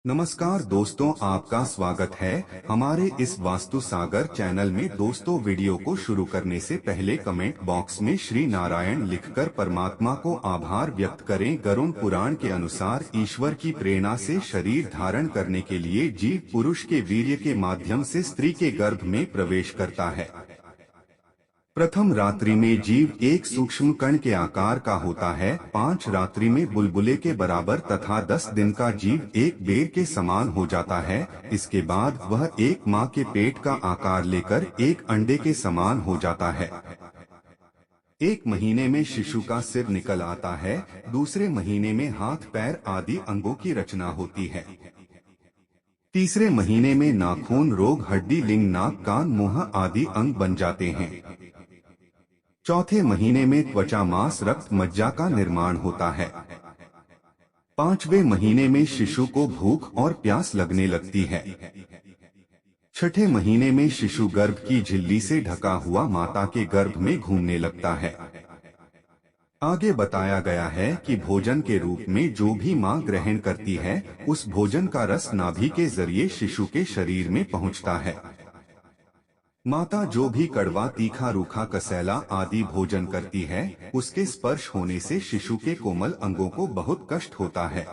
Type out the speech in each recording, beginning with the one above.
नमस्कार दोस्तों, आपका स्वागत है हमारे इस वास्तु सागर चैनल में। दोस्तों, वीडियो को शुरू करने से पहले कमेंट बॉक्स में श्री नारायण लिखकर परमात्मा को आभार व्यक्त करें। गरुड़ पुराण के अनुसार ईश्वर की प्रेरणा से शरीर धारण करने के लिए जीव पुरुष के वीर्य के माध्यम से स्त्री के गर्भ में प्रवेश करता है। प्रथम रात्रि में जीव एक सूक्ष्म कण के आकार का होता है, 5 रात्रि में बुलबुले के बराबर तथा 10 दिन का जीव एक बेर के समान हो जाता है। इसके बाद वह एक माँ के पेट का आकार लेकर एक अंडे के समान हो जाता है। 1 महीने में शिशु का सिर निकल आता है, दूसरे महीने में हाथ पैर आदि अंगों की रचना होती है। तीसरे महीने में नाखून रोग हड्डी लिंग नाक कान मुंह आदि अंग बन जाते हैं। चौथे महीने में त्वचा मांस रक्त मज्जा का निर्माण होता है। 5वें महीने में शिशु को भूख और प्यास लगने लगती है। 6ठे महीने में शिशु गर्भ की झिल्ली से ढका हुआ माता के गर्भ में घूमने लगता है। आगे बताया गया है कि भोजन के रूप में जो भी मां ग्रहण करती है, उस भोजन का रस नाभि के जरिए शिशु के शरीर में पहुंचता है। माता जो भी कड़वा तीखा रूखा कसैला आदि भोजन करती है, उसके स्पर्श होने से शिशु के कोमल अंगों को बहुत कष्ट होता है।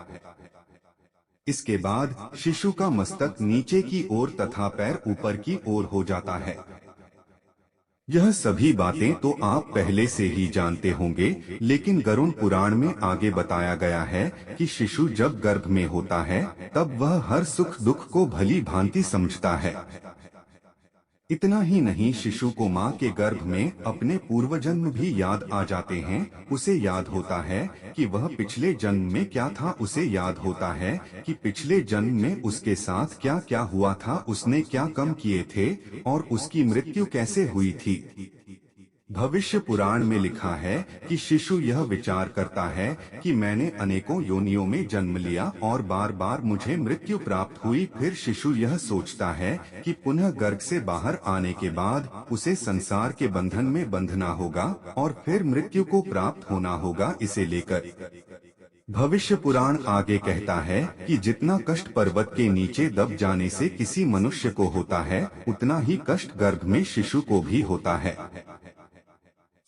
इसके बाद शिशु का मस्तक नीचे की ओर तथा पैर ऊपर की ओर हो जाता है। यह सभी बातें तो आप पहले से ही जानते होंगे, लेकिन गरुड़ पुराण में आगे बताया गया है कि शिशु जब गर्भ में होता है तब वह हर सुख दुख को भली भांति समझता है। इतना ही नहीं, शिशु को मां के गर्भ में अपने पूर्व जन्म भी याद आ जाते हैं। उसे याद होता है कि वह पिछले जन्म में क्या था, उसे याद होता है कि पिछले जन्म में उसके साथ क्या क्या हुआ था, उसने क्या कर्म किए थे और उसकी मृत्यु कैसे हुई थी। भविष्य पुराण में लिखा है कि शिशु यह विचार करता है कि मैंने अनेकों योनियों में जन्म लिया और बार बार मुझे मृत्यु प्राप्त हुई। फिर शिशु यह सोचता है कि पुनः गर्भ से बाहर आने के बाद उसे संसार के बंधन में बंधना होगा और फिर मृत्यु को प्राप्त होना होगा। इसे लेकर भविष्य पुराण आगे कहता है कि जितना कष्ट पर्वत के नीचे दब जाने से किसी मनुष्य को होता है, उतना ही कष्ट गर्भ में शिशु को भी होता है।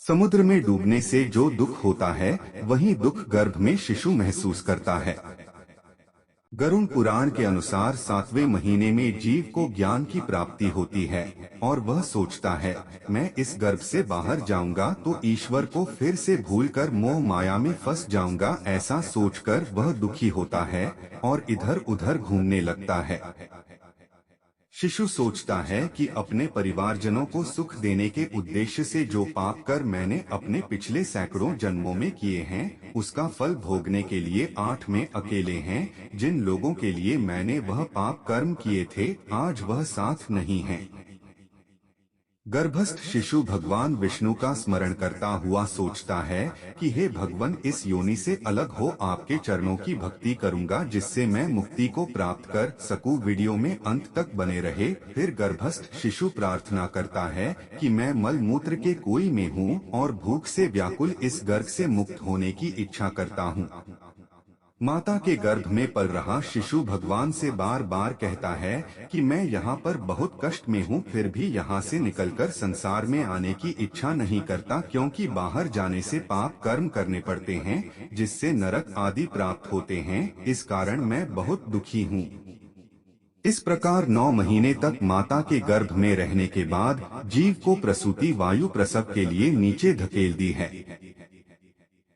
समुद्र में डूबने से जो दुख होता है, वही दुख गर्भ में शिशु महसूस करता है। गरुड़ पुराण के अनुसार 7वें महीने में जीव को ज्ञान की प्राप्ति होती है और वह सोचता है, मैं इस गर्भ से बाहर जाऊंगा तो ईश्वर को फिर से भूलकर मोह माया में फंस जाऊंगा। ऐसा सोचकर वह दुखी होता है और इधर उधर घूमने लगता है। शिशु सोचता है कि अपने परिवारजनों को सुख देने के उद्देश्य से जो पाप कर मैंने अपने पिछले सैकड़ों जन्मों में किए हैं, उसका फल भोगने के लिए 8 में अकेले हैं। जिन लोगों के लिए मैंने वह पाप कर्म किए थे, आज वह साथ नहीं है। गर्भस्थ शिशु भगवान विष्णु का स्मरण करता हुआ सोचता है कि हे भगवान, इस योनि से अलग हो आपके चरणों की भक्ति करूंगा, जिससे मैं मुक्ति को प्राप्त कर सकूं। वीडियो में अंत तक बने रहे। फिर गर्भस्थ शिशु प्रार्थना करता है कि मैं मल मूत्र के कोई में हूँ और भूख से व्याकुल इस गर्भ से मुक्त होने की इच्छा करता हूँ। माता के गर्भ में पल रहा शिशु भगवान से बार बार कहता है कि मैं यहाँ पर बहुत कष्ट में हूँ, फिर भी यहाँ से निकलकर संसार में आने की इच्छा नहीं करता, क्योंकि बाहर जाने से पाप कर्म करने पड़ते हैं, जिससे नरक आदि प्राप्त होते हैं। इस कारण मैं बहुत दुखी हूँ। इस प्रकार 9 महीने तक माता के गर्भ में रहने के बाद जीव को प्रसूति वायु प्रसव के लिए नीचे धकेल दी है।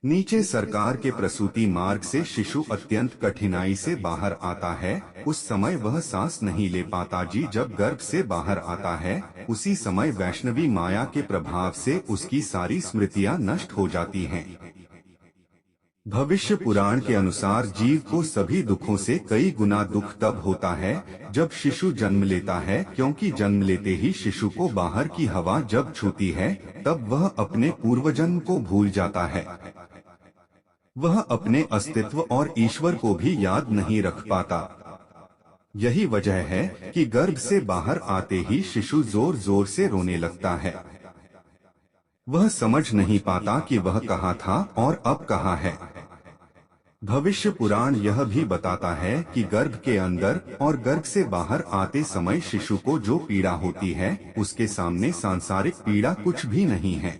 नीचे सरकार के प्रसूति मार्ग से शिशु अत्यंत कठिनाई से बाहर आता है। उस समय वह सांस नहीं ले पाता। जब गर्भ से बाहर आता है, उसी समय वैष्णवी माया के प्रभाव से उसकी सारी स्मृतियां नष्ट हो जाती हैं। भविष्य पुराण के अनुसार जीव को सभी दुखों से कई गुना दुख तब होता है जब शिशु जन्म लेता है, क्योंकि जन्म लेते ही शिशु को बाहर की हवा जब छूती है, तब वह अपने पूर्वजन्म को भूल जाता है। वह अपने अस्तित्व और ईश्वर को भी याद नहीं रख पाता। यही वजह है कि गर्भ से बाहर आते ही शिशु जोर जोर से रोने लगता है। वह समझ नहीं पाता कि वह कहाँ था और अब कहाँ है। भविष्य पुराण यह भी बताता है कि गर्भ के अंदर और गर्भ से बाहर आते समय शिशु को जो पीड़ा होती है, उसके सामने सांसारिक पीड़ा कुछ भी नहीं है।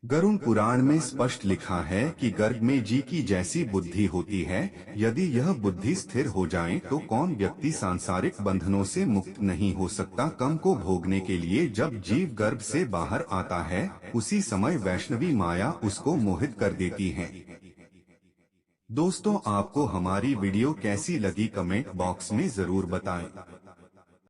गरुड़ पुराण में स्पष्ट लिखा है कि गर्भ में जी की जैसी बुद्धि होती है, यदि यह बुद्धि स्थिर हो जाए तो कौन व्यक्ति सांसारिक बंधनों से मुक्त नहीं हो सकता। काम को भोगने के लिए जब जीव गर्भ से बाहर आता है, उसी समय वैष्णवी माया उसको मोहित कर देती है। दोस्तों, आपको हमारी वीडियो कैसी लगी कमेंट बॉक्स में जरूर बताएं।